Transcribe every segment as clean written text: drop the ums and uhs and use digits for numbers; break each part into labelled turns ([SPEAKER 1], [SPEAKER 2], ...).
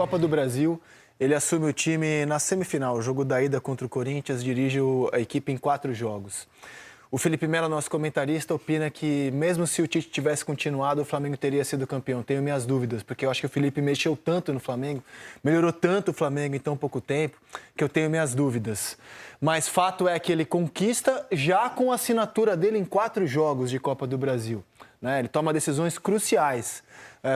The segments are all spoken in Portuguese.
[SPEAKER 1] Copa do Brasil, ele assume o time na semifinal, o jogo da ida contra o Corinthians, dirige a equipe em 4 jogos. O Felipe Melo, nosso comentarista, opina que mesmo se o Tite tivesse continuado, o Flamengo teria sido campeão. Tenho minhas dúvidas, porque eu acho que o Felipe mexeu tanto no Flamengo, melhorou tanto o Flamengo em tão pouco tempo, que eu tenho minhas dúvidas. Mas fato é que ele conquista já com a assinatura dele em 4 jogos de Copa do Brasil, né? Ele toma decisões cruciais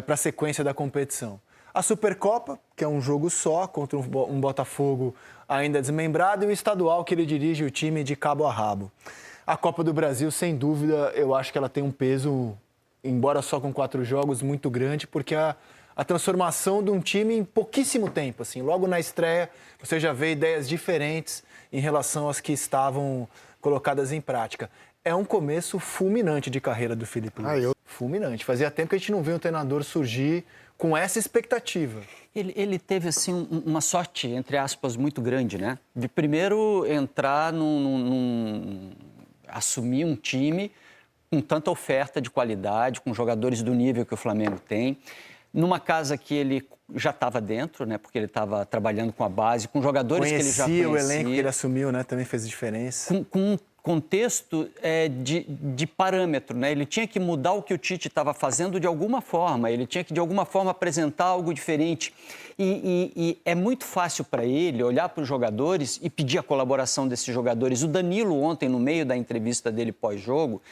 [SPEAKER 1] para a sequência da competição. A Supercopa, que é um jogo só, contra um Botafogo ainda desmembrado, e o estadual, que ele dirige o time de cabo a rabo. A Copa do Brasil, sem dúvida, eu acho que ela tem um peso, embora só com 4 jogos, muito grande, porque a transformação de um time em pouquíssimo tempo, assim, logo na estreia, você já vê ideias diferentes em relação às que estavam colocadas em prática. É um começo fulminante de carreira do Felipe Luiz. Fulminante. Fazia tempo que a gente não via um treinador surgir com essa expectativa.
[SPEAKER 2] Ele teve, assim, uma sorte, entre aspas, muito grande, né? De primeiro entrar assumir um time com tanta oferta de qualidade, com jogadores do nível que o Flamengo tem, numa casa que ele já estava dentro, né? Porque ele estava trabalhando com a base, com jogadores que ele já conhecia.
[SPEAKER 1] O elenco que ele assumiu, né? Também fez diferença.
[SPEAKER 2] Com um contexto de parâmetro, né? Ele tinha que mudar o que o Tite estava fazendo de alguma forma, ele tinha que de alguma forma apresentar algo diferente. E é muito fácil para ele olhar para os jogadores e pedir a colaboração desses jogadores. O Danilo ontem, no meio da entrevista dele pós-jogo,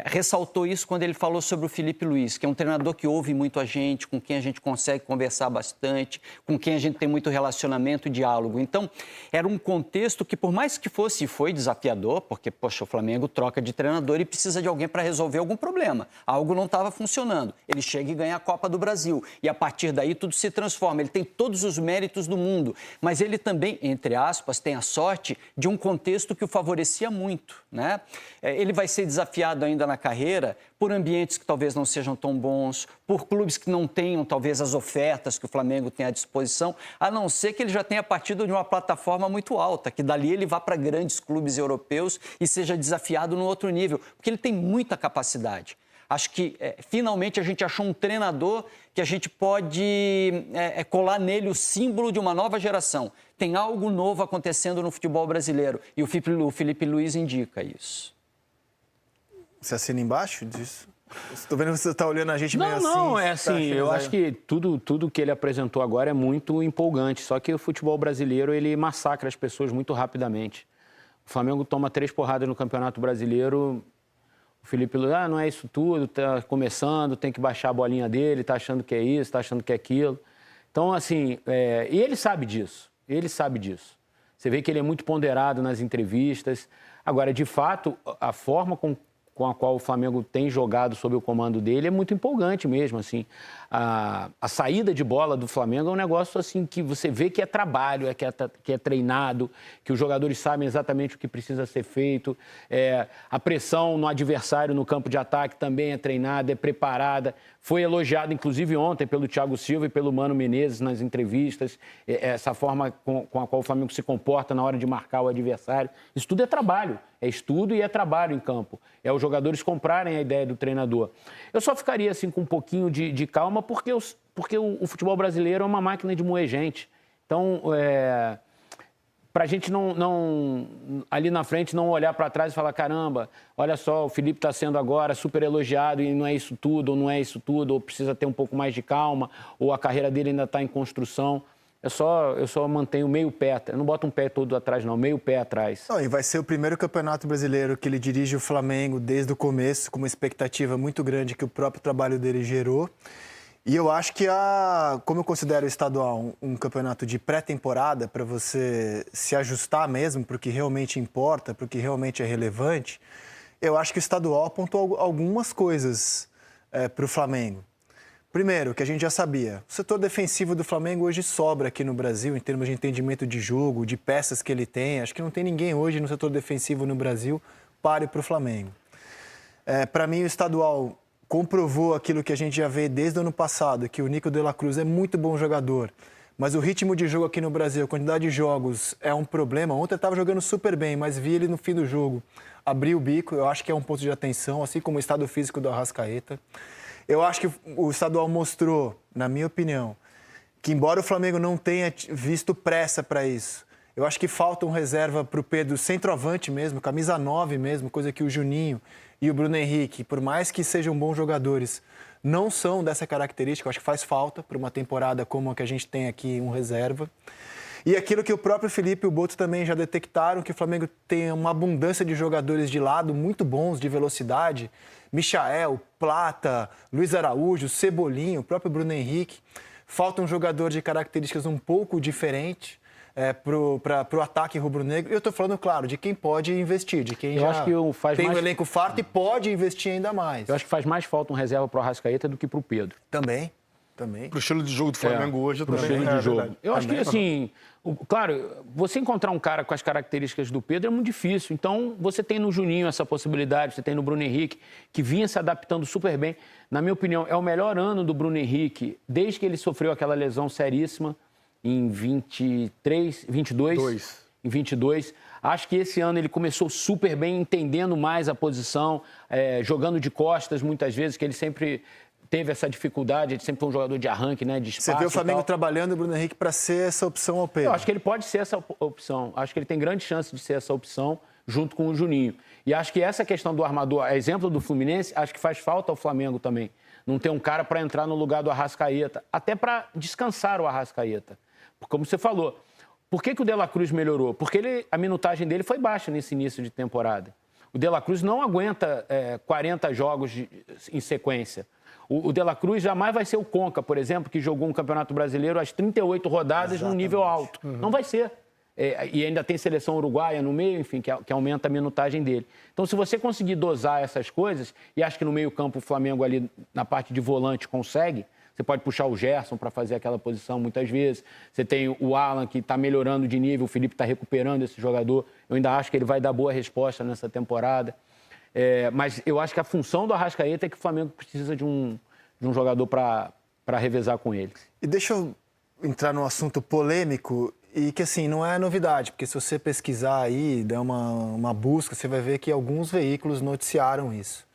[SPEAKER 2] ressaltou isso quando ele falou sobre o Felipe Luiz, que é um treinador que ouve muito a gente, com quem a gente consegue conversar bastante, com quem a gente tem muito relacionamento e diálogo. Então, era um contexto que, por mais que fosse e foi desafiador, porque, poxa, o Flamengo troca de treinador e precisa de alguém para resolver algum problema. Algo não estava funcionando. Ele chega e ganha a Copa do Brasil. E, a partir daí, tudo se transforma. Ele tem todos os méritos do mundo. Mas ele também, entre aspas, tem a sorte de um contexto que o favorecia muito, né? Ele vai ser desafiado ainda na carreira por ambientes que talvez não sejam tão bons, por clubes que não tenham talvez as ofertas que o Flamengo tem à disposição, a não ser que ele já tenha partido de uma plataforma muito alta, que dali ele vá para grandes clubes europeus e seja desafiado no outro nível, porque ele tem muita capacidade. Acho que, finalmente, a gente achou um treinador que a gente pode colar nele o símbolo de uma nova geração. Tem algo novo acontecendo no futebol brasileiro e o Felipe Luiz indica isso.
[SPEAKER 1] Você assina embaixo disso? Estou vendo que você está olhando a gente meio assim.
[SPEAKER 3] Não, é assim, eu acho que tudo que ele apresentou agora é muito empolgante, só que o futebol brasileiro, ele massacra as pessoas muito rapidamente. O Flamengo toma 3 porradas no Campeonato Brasileiro, o Felipe Luiz, não é isso tudo, tá começando, tem que baixar a bolinha dele, tá achando que é isso, tá achando que é aquilo. Então, assim, e ele sabe disso, Você vê que ele é muito ponderado nas entrevistas. Agora, de fato, a forma com a qual o Flamengo tem jogado sob o comando dele é muito empolgante mesmo, assim. A saída de bola do Flamengo é um negócio, assim, que você vê que é trabalho, que é treinado, que os jogadores sabem exatamente o que precisa ser feito. A pressão no adversário no campo de ataque também é treinada, é preparada. Foi elogiado, inclusive, ontem pelo Thiago Silva e pelo Mano Menezes nas entrevistas, essa forma com a qual o Flamengo se comporta na hora de marcar o adversário. Isso tudo é trabalho, é estudo e é trabalho em campo. É os jogadores comprarem a ideia do treinador. Eu só ficaria assim com um pouquinho de calma, porque o futebol brasileiro é uma máquina de moer gente. Então, para a gente não ali na frente não olhar para trás e falar, caramba, olha só, o Felipe está sendo agora super elogiado e não é isso tudo, ou não é isso tudo, ou precisa ter um pouco mais de calma, ou a carreira dele ainda está em construção. Eu só mantenho meio pé, eu não boto um pé todo atrás não, meio pé atrás.
[SPEAKER 1] E vai ser o primeiro campeonato brasileiro que ele dirige o Flamengo desde o começo, com uma expectativa muito grande que o próprio trabalho dele gerou. E eu acho que, como eu considero o estadual um campeonato de pré-temporada, para você se ajustar mesmo para o que realmente importa, para o que realmente é relevante, eu acho que o estadual apontou algumas coisas para o Flamengo. Primeiro, que a gente já sabia, o setor defensivo do Flamengo hoje sobra aqui no Brasil, em termos de entendimento de jogo, de peças que ele tem. Acho que não tem ninguém hoje no setor defensivo no Brasil pare para o Flamengo. Para mim, o estadual comprovou aquilo que a gente já vê desde o ano passado, que o Nico de la Cruz é muito bom jogador, mas o ritmo de jogo aqui no Brasil, a quantidade de jogos é um problema. Ontem ele estava jogando super bem, mas vi ele no fim do jogo abrir o bico. Eu acho que é um ponto de atenção, assim como o estado físico do Arrascaeta. Eu acho que o estadual mostrou, na minha opinião, que embora o Flamengo não tenha visto pressa para isso, eu acho que falta um reserva para o Pedro, centroavante mesmo, camisa 9 mesmo, coisa que o Juninho e o Bruno Henrique, por mais que sejam bons jogadores, não são dessa característica. Eu acho que faz falta para uma temporada como a que a gente tem aqui, um reserva. E aquilo que o próprio Felipe e o Boto também já detectaram, que o Flamengo tem uma abundância de jogadores de lado muito bons, de velocidade. Michael, Plata, Luiz Araújo, Cebolinha, o próprio Bruno Henrique. Falta um jogador de características um pouco diferente para o ataque rubro-negro. E eu estou falando, claro, de quem pode investir, de quem tem um elenco farto e pode investir ainda mais.
[SPEAKER 3] Eu acho que faz mais falta um reserva para o Arrascaeta do que para o Pedro.
[SPEAKER 1] Também.
[SPEAKER 4] Pro estilo de jogo do Flamengo hoje, eu também.
[SPEAKER 3] Estilo de jogo. Eu acho que, assim, claro, você encontrar um cara com as características do Pedro é muito difícil. Então, você tem no Juninho essa possibilidade, você tem no Bruno Henrique, que vinha se adaptando super bem. Na minha opinião, é o melhor ano do Bruno Henrique, desde que ele sofreu aquela lesão seríssima em 22. Em 22. Acho que esse ano ele começou super bem, entendendo mais a posição, jogando de costas muitas vezes, que ele sempre teve essa dificuldade, ele sempre foi um jogador de arranque, né, de espaço.
[SPEAKER 1] Você vê o Flamengo trabalhando o Bruno Henrique para ser essa opção ao Pedro?
[SPEAKER 3] Eu acho que ele pode ser essa opção. Acho que ele tem grande chance de ser essa opção junto com o Juninho. E acho que essa questão do armador, exemplo do Fluminense, acho que faz falta ao Flamengo também. Não ter um cara para entrar no lugar do Arrascaeta, até para descansar o Arrascaeta. Como você falou, por que o De La Cruz melhorou? Porque a minutagem dele foi baixa nesse início de temporada. O De La Cruz não aguenta 40 jogos em sequência. O De La Cruz jamais vai ser o Conca, por exemplo, que jogou um Campeonato Brasileiro às 38 rodadas num nível alto. Não vai ser. E ainda tem seleção uruguaia no meio, enfim, que aumenta a minutagem dele. Então, se você conseguir dosar essas coisas, e acho que no meio-campo o Flamengo ali na parte de volante consegue, você pode puxar o Gerson para fazer aquela posição muitas vezes. Você tem o Alan, que está melhorando de nível, o Felipe está recuperando esse jogador. Eu ainda acho que ele vai dar boa resposta nessa temporada. Mas eu acho que a função do Arrascaeta é que o Flamengo precisa de um jogador para revezar com ele.
[SPEAKER 1] E deixa eu entrar num assunto polêmico e que, assim, não é novidade, porque se você pesquisar aí, der uma busca, você vai ver que alguns veículos noticiaram isso.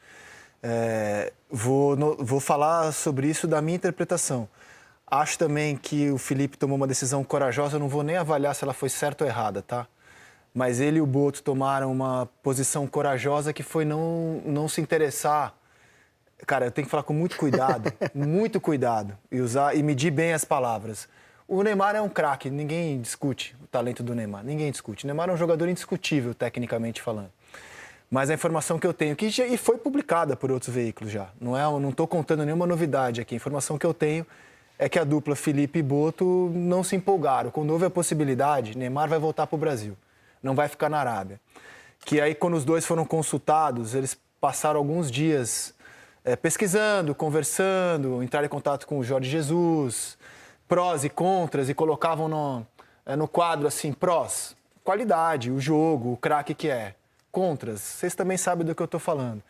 [SPEAKER 1] Vou falar sobre isso da minha interpretação. Acho também que o Felipe tomou uma decisão corajosa, eu não vou nem avaliar se ela foi certa ou errada, tá? Mas ele e o Boto tomaram uma posição corajosa que foi não se interessar. Cara, eu tenho que falar com muito cuidado, muito cuidado, e medir bem as palavras. O Neymar é um craque, ninguém discute o talento do Neymar, ninguém discute. O Neymar é um jogador indiscutível, tecnicamente falando. Mas a informação que eu tenho, e foi publicada por outros veículos já, não estou contando nenhuma novidade aqui, a informação que eu tenho é que a dupla Felipe e Boto não se empolgaram. Quando houve a possibilidade, Neymar vai voltar para o Brasil. Não vai ficar na Arábia. Que aí, quando os dois foram consultados, eles passaram alguns dias pesquisando, conversando, entraram em contato com o Jorge Jesus, prós e contras, e colocavam no quadro assim, prós, qualidade, o jogo, o craque que é. Contras, vocês também sabem do que eu estou falando.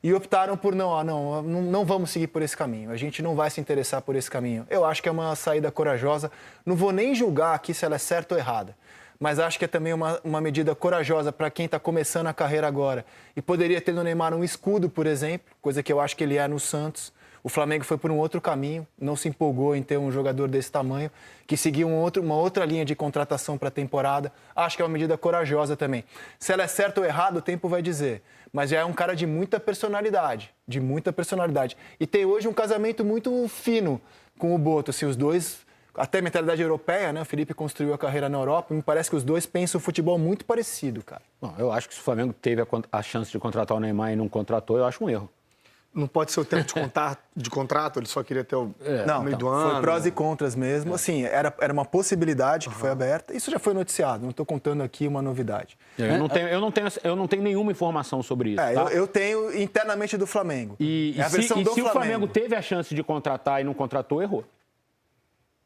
[SPEAKER 1] E optaram por não vamos seguir por esse caminho, a gente não vai se interessar por esse caminho. Eu acho que é uma saída corajosa, não vou nem julgar aqui se ela é certa ou errada. Mas acho que é também uma medida corajosa para quem está começando a carreira agora. E poderia ter no Neymar um escudo, por exemplo, coisa que eu acho que ele é no Santos. O Flamengo foi por um outro caminho, não se empolgou em ter um jogador desse tamanho, que seguiu uma outra linha de contratação para a temporada. Acho que é uma medida corajosa também. Se ela é certa ou errada, o tempo vai dizer. Mas já é um cara de muita personalidade, E tem hoje um casamento muito fino com o Boto, assim, os dois... Até mentalidade europeia, né? O Felipe construiu a carreira na Europa. Me parece que os dois pensam o futebol muito parecido, cara.
[SPEAKER 3] Bom, eu acho que se o Flamengo teve a chance de contratar o Neymar e não contratou, eu acho um erro.
[SPEAKER 4] Não pode ser o tempo de contrato, ele só queria ter no meio do ano.
[SPEAKER 1] Foi prós e contras mesmo. Assim, era uma possibilidade que foi aberta. Isso já foi noticiado, não estou contando aqui uma novidade.
[SPEAKER 3] Eu não tenho nenhuma informação sobre isso. Tá?
[SPEAKER 1] Eu tenho internamente do Flamengo.
[SPEAKER 3] E se o Flamengo teve a chance de contratar e não contratou, errou.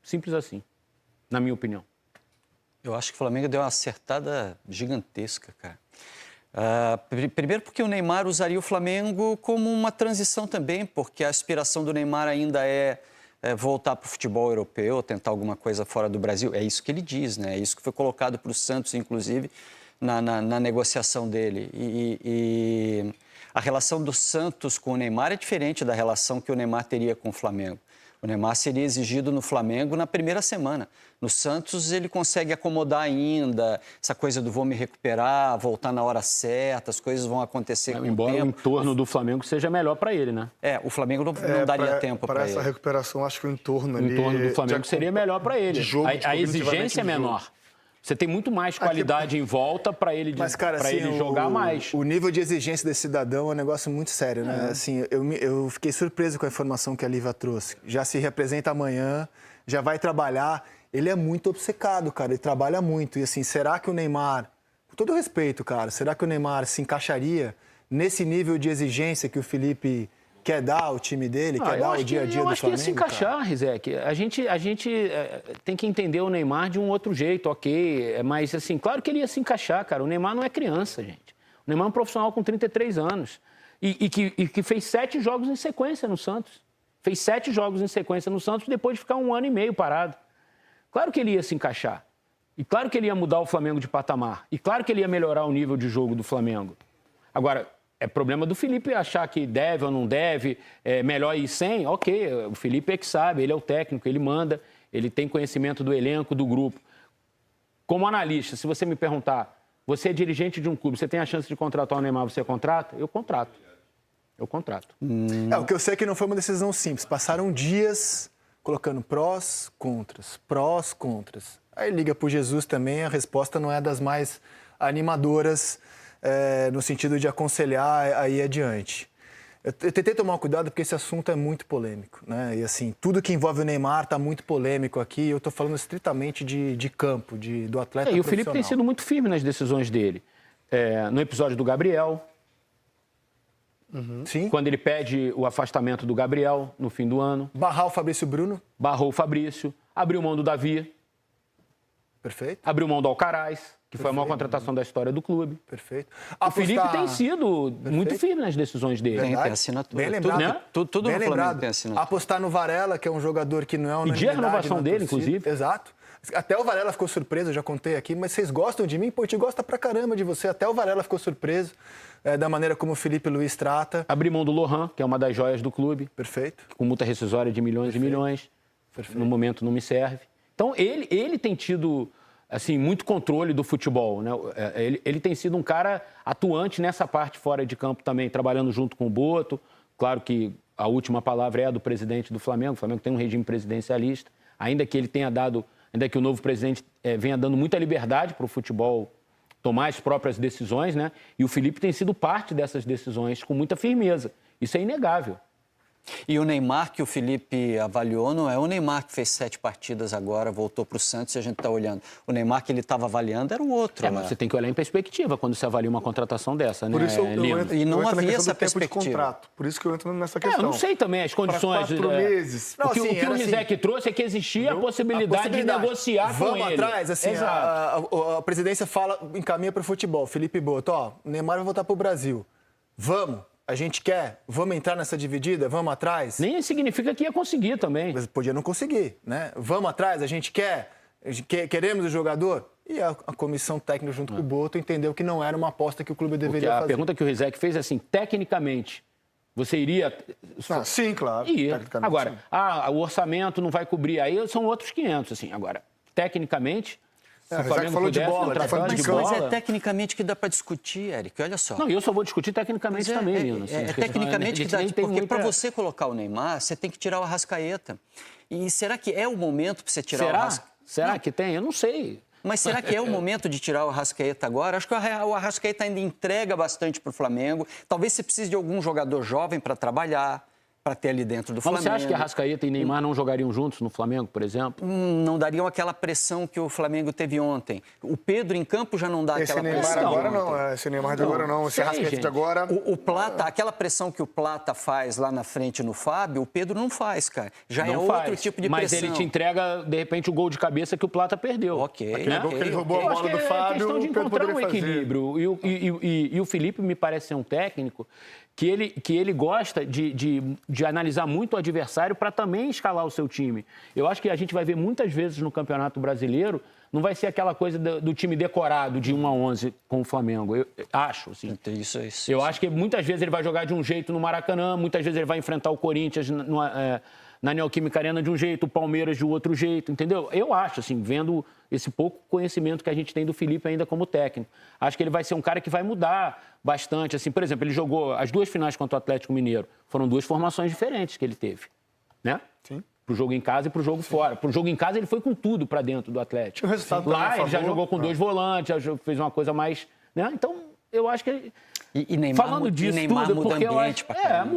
[SPEAKER 3] Simples assim, na minha opinião.
[SPEAKER 2] Eu acho que o Flamengo deu uma acertada gigantesca, cara. Primeiro porque o Neymar usaria o Flamengo como uma transição também, porque a aspiração do Neymar ainda é voltar para o futebol europeu, tentar alguma coisa fora do Brasil. É isso que ele diz, né? É isso que foi colocado para o Santos, inclusive, na negociação dele. E a relação do Santos com o Neymar é diferente da relação que o Neymar teria com o Flamengo. O Neymar seria exigido no Flamengo na primeira semana. No Santos, ele consegue acomodar ainda essa coisa do vou me recuperar, voltar na hora certa, as coisas vão acontecer com
[SPEAKER 3] embora
[SPEAKER 2] o tempo.
[SPEAKER 3] o entorno do Flamengo seja melhor para ele, né?
[SPEAKER 2] O Flamengo não daria tempo para ele.
[SPEAKER 4] Para essa recuperação, acho que o entorno ali...
[SPEAKER 3] O entorno do Flamengo seria melhor para ele. A exigência é menor. Você tem muito mais qualidade em volta para ele, ele jogar mais.
[SPEAKER 1] O nível de exigência desse cidadão é um negócio muito sério, né? Assim, eu fiquei surpreso com a informação que a Lívia trouxe. Já se representa amanhã, já vai trabalhar. Ele é muito obcecado, cara. Ele trabalha muito. E assim, será que o Neymar, com todo respeito, cara, será que o Neymar se encaixaria nesse nível de exigência que o Felipe quer dar ao time dele, quer dar ao dia a dia do Flamengo?
[SPEAKER 3] Eu acho que ia se encaixar, Rizek. A gente tem que entender o Neymar de um outro jeito, ok. Mas, assim, claro que ele ia se encaixar, cara. O Neymar não é criança, gente. O Neymar é um profissional com 33 anos. E que fez 7 jogos em sequência no Santos. Fez 7 jogos em sequência no Santos depois de ficar 1 ano e meio parado. Claro que ele ia se encaixar. E claro que ele ia mudar o Flamengo de patamar. E claro que ele ia melhorar o nível de jogo do Flamengo. Agora... É problema do Felipe achar que deve ou não deve, é melhor ir sem, ok, o Felipe é que sabe, ele é o técnico, ele manda, ele tem conhecimento do elenco, do grupo. Como analista, se você me perguntar, você é dirigente de um clube, você tem a chance de contratar o Neymar, você contrata? Eu contrato. Eu contrato.
[SPEAKER 1] O que eu sei é que não foi uma decisão simples, passaram dias colocando prós, contras, prós, contras. Aí liga pro Jesus também, a resposta não é das mais animadoras, no sentido de aconselhar a ir adiante. Eu tentei tomar cuidado porque esse assunto é muito polêmico, né? E assim, tudo que envolve o Neymar está muito polêmico aqui. Eu estou falando estritamente de campo, do atleta profissional.
[SPEAKER 3] E o Felipe tem sido muito firme nas decisões dele. No episódio do Gabriel,
[SPEAKER 1] Sim.
[SPEAKER 3] Quando ele pede o afastamento do Gabriel no fim do ano.
[SPEAKER 1] Barrar o Fabrício Bruno.
[SPEAKER 3] Barrou o Fabrício, abriu mão do Davi.
[SPEAKER 1] Perfeito.
[SPEAKER 3] Abriu mão do Alcaraz, que foi a maior contratação da história do clube.
[SPEAKER 1] Perfeito.
[SPEAKER 3] O Felipe tem sido muito firme nas decisões dele.
[SPEAKER 2] Tem assinatura.
[SPEAKER 1] Bem lembrado.
[SPEAKER 2] Tudo
[SPEAKER 1] bem
[SPEAKER 2] no
[SPEAKER 1] lembrado.
[SPEAKER 2] Flamengo tem assinatura.
[SPEAKER 1] Apostar no Varela, que é um jogador que não é unanimidade.
[SPEAKER 3] E a renovação
[SPEAKER 1] na
[SPEAKER 3] dele,
[SPEAKER 1] torcida.
[SPEAKER 3] inclusive.
[SPEAKER 1] Exato. Até o Varela ficou surpreso, eu já contei aqui, mas vocês gostam de mim? Pô, a gente gosta pra caramba de você. Até o Varela ficou surpreso da maneira como o Felipe Luiz trata.
[SPEAKER 3] Abrir mão do Lohan, que é uma das joias do clube.
[SPEAKER 1] Perfeito.
[SPEAKER 3] Com multa rescisória de milhões e milhões.
[SPEAKER 1] Perfeito.
[SPEAKER 3] No momento não me serve. Então, ele tem tido... assim, muito controle do futebol, né? Ele tem sido um cara atuante nessa parte fora de campo também, trabalhando junto com o Boto. Claro que a última palavra é a do presidente do Flamengo. O Flamengo tem um regime presidencialista. Ainda que ele tenha dado, ainda que o novo presidente venha dando muita liberdade para o futebol tomar as próprias decisões, né? E o Felipe tem sido parte dessas decisões com muita firmeza. Isso é inegável.
[SPEAKER 2] E o Neymar que o Felipe avaliou não é o Neymar que fez 7 partidas agora, voltou para o Santos e a gente está olhando. O Neymar que ele estava avaliando era o outro.
[SPEAKER 3] Mas você tem que olhar em perspectiva quando você avalia uma contratação dessa, né?
[SPEAKER 4] Por isso eu entro,
[SPEAKER 2] e não
[SPEAKER 4] eu entro
[SPEAKER 2] havia
[SPEAKER 4] na
[SPEAKER 2] essa
[SPEAKER 4] tempo de
[SPEAKER 2] perspectiva.
[SPEAKER 4] contrato. Por isso que eu entro nessa questão.
[SPEAKER 3] Eu não sei também as condições.
[SPEAKER 4] Para 4 meses.
[SPEAKER 3] O que o Rizek trouxe é que existia a possibilidade de negociar com ele.
[SPEAKER 1] Vamos atrás, assim, a presidência encaminha para o futebol. Felipe Boto, o Neymar vai voltar para o Brasil. Vamos. A gente quer, vamos entrar nessa dividida, vamos atrás?
[SPEAKER 3] Nem significa que ia conseguir também.
[SPEAKER 1] Mas podia não conseguir, né? Vamos atrás, a gente queremos o jogador? E a comissão técnica junto com o Boto entendeu que não era uma aposta que o clube deveria fazer.
[SPEAKER 3] A pergunta que o Rizek fez é assim, tecnicamente, você iria...
[SPEAKER 4] Sim, claro.
[SPEAKER 3] Ia. Agora, o orçamento não vai cobrir, aí são outros 500, assim. Agora, tecnicamente...
[SPEAKER 4] O Flamengo falou de bola,
[SPEAKER 2] mas é tecnicamente que dá para discutir, Eric, olha só.
[SPEAKER 3] Não, eu só vou discutir tecnicamente também, Lino.
[SPEAKER 2] Assim, tecnicamente que dá, porque para você colocar o Neymar, você tem que tirar o Arrascaeta. E será que é o momento para você tirar o Arrascaeta?
[SPEAKER 3] Será que tem? Eu não sei.
[SPEAKER 2] Mas será que é o momento de tirar o Arrascaeta agora? Acho que o Arrascaeta ainda entrega bastante para o Flamengo. Talvez você precise de algum jogador jovem para trabalhar, para ter ali dentro do Flamengo.
[SPEAKER 3] Mas você acha que Arrascaeta e Neymar não jogariam juntos no Flamengo, por exemplo?
[SPEAKER 2] Não dariam aquela pressão que o Flamengo teve ontem. O Pedro em campo já não dá aquela pressão.
[SPEAKER 4] Esse Neymar agora não, esse Neymar de agora não, esse Arrascaeta de agora...
[SPEAKER 2] O Plata, aquela pressão que o Plata faz lá na frente no Fábio, o Pedro não faz, cara. Já é outro tipo de pressão.
[SPEAKER 3] Mas ele te entrega, de repente, o gol de cabeça que o Plata perdeu.
[SPEAKER 4] Aquele gol que ele roubou a bola do Fábio,
[SPEAKER 3] questão de encontrar um equilíbrio. E o Felipe me parece ser um técnico que ele gosta de analisar muito o adversário para também escalar o seu time. Eu acho que a gente vai ver muitas vezes no Campeonato Brasileiro, não vai ser aquela coisa do time decorado de 1-11 com o Flamengo. Eu acho, assim.
[SPEAKER 2] Isso.
[SPEAKER 3] Eu acho que muitas vezes ele vai jogar de um jeito no Maracanã, muitas vezes ele vai enfrentar o Corinthians na Neoquímica Arena de um jeito, o Palmeiras de outro jeito, entendeu? Eu acho, assim, vendo esse pouco conhecimento que a gente tem do Felipe ainda como técnico. Acho que ele vai ser um cara que vai mudar bastante. Assim, por exemplo, ele jogou as 2 finais contra o Atlético Mineiro. Foram 2 formações diferentes que ele teve, né?
[SPEAKER 4] Sim.
[SPEAKER 3] Pro jogo em casa e pro jogo fora. Pro jogo em casa ele foi com tudo para dentro do Atlético.
[SPEAKER 4] O resultado
[SPEAKER 3] lá ele já
[SPEAKER 4] favor.
[SPEAKER 3] jogou com 2 volantes, já fez uma coisa mais, né? Então, eu acho que
[SPEAKER 2] E Neymar,
[SPEAKER 3] falando disso
[SPEAKER 2] Neymar
[SPEAKER 3] tudo,
[SPEAKER 2] muda
[SPEAKER 3] porque
[SPEAKER 2] ambiente pra caramba,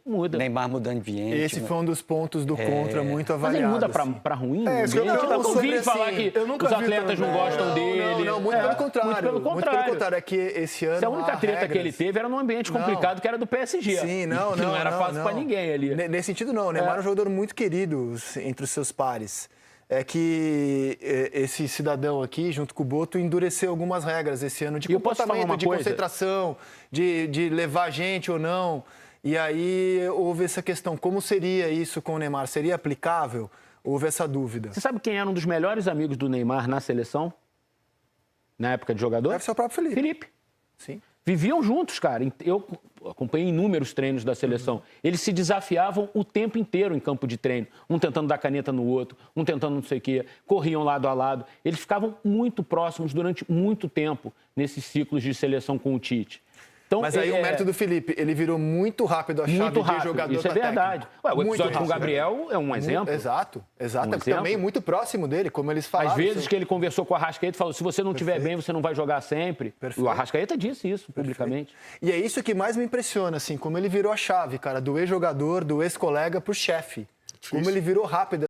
[SPEAKER 3] muda.
[SPEAKER 2] Neymar muda ambiente.
[SPEAKER 1] Esse foi um dos pontos do contra muito
[SPEAKER 3] Mas
[SPEAKER 1] avaliado.
[SPEAKER 3] ele muda
[SPEAKER 1] assim.
[SPEAKER 3] pra ruim?
[SPEAKER 4] isso que eu
[SPEAKER 3] ambiente?
[SPEAKER 4] não-
[SPEAKER 3] Eu ouvi falar
[SPEAKER 1] assim,
[SPEAKER 3] que os atletas não gostam dele.
[SPEAKER 1] Não, muito pelo contrário.
[SPEAKER 3] Muito pelo contrário.
[SPEAKER 1] É que esse ano
[SPEAKER 3] Se a única
[SPEAKER 1] há
[SPEAKER 3] treta que ele
[SPEAKER 1] regras.
[SPEAKER 3] teve era num ambiente complicado, que era do PSG.
[SPEAKER 1] Sim, não,
[SPEAKER 3] que não era fácil pra ninguém ali.
[SPEAKER 1] Nesse sentido, não. O Neymar é um jogador muito querido entre os seus pares. É que esse cidadão aqui, junto com o Boto, endureceu algumas regras esse ano de
[SPEAKER 3] E eu posso falar
[SPEAKER 1] comportamento,
[SPEAKER 3] uma
[SPEAKER 1] de
[SPEAKER 3] coisa?
[SPEAKER 1] concentração, de levar gente ou não. E aí houve essa questão, como seria isso com o Neymar? Seria aplicável? Houve essa dúvida.
[SPEAKER 3] Você sabe quem era um dos melhores amigos do Neymar na seleção? Na época de jogador?
[SPEAKER 1] Deve ser o próprio Felipe.
[SPEAKER 3] Felipe.
[SPEAKER 1] Sim.
[SPEAKER 3] Viviam juntos, cara. Eu acompanhei inúmeros treinos da seleção. Eles se desafiavam o tempo inteiro em campo de treino. Um tentando dar caneta no outro, um tentando não sei o quê. Corriam lado a lado. Eles ficavam muito próximos durante muito tempo nesses ciclos de seleção com o Tite. Então,
[SPEAKER 1] Mas aí o mérito do Felipe, ele virou muito rápido a chave
[SPEAKER 3] muito rápido.
[SPEAKER 1] de jogador
[SPEAKER 3] Isso é
[SPEAKER 1] pra
[SPEAKER 3] verdade.
[SPEAKER 1] técnico.
[SPEAKER 3] Ué, o
[SPEAKER 1] Muito
[SPEAKER 3] episódio com o
[SPEAKER 1] rápido.
[SPEAKER 3] Gabriel é um exemplo.
[SPEAKER 1] Exato.
[SPEAKER 3] Um
[SPEAKER 1] Também
[SPEAKER 3] exemplo.
[SPEAKER 1] muito próximo dele, como eles falaram.
[SPEAKER 3] Às vezes que ele conversou com o Arrascaeta e falou, se você não estiver bem, você não vai jogar sempre.
[SPEAKER 1] Perfeito.
[SPEAKER 3] O Arrascaeta disse isso publicamente.
[SPEAKER 1] E é isso que mais me impressiona, assim, como ele virou a chave, cara, do ex-jogador, do ex-colega pro chefe. Como ele virou rápido.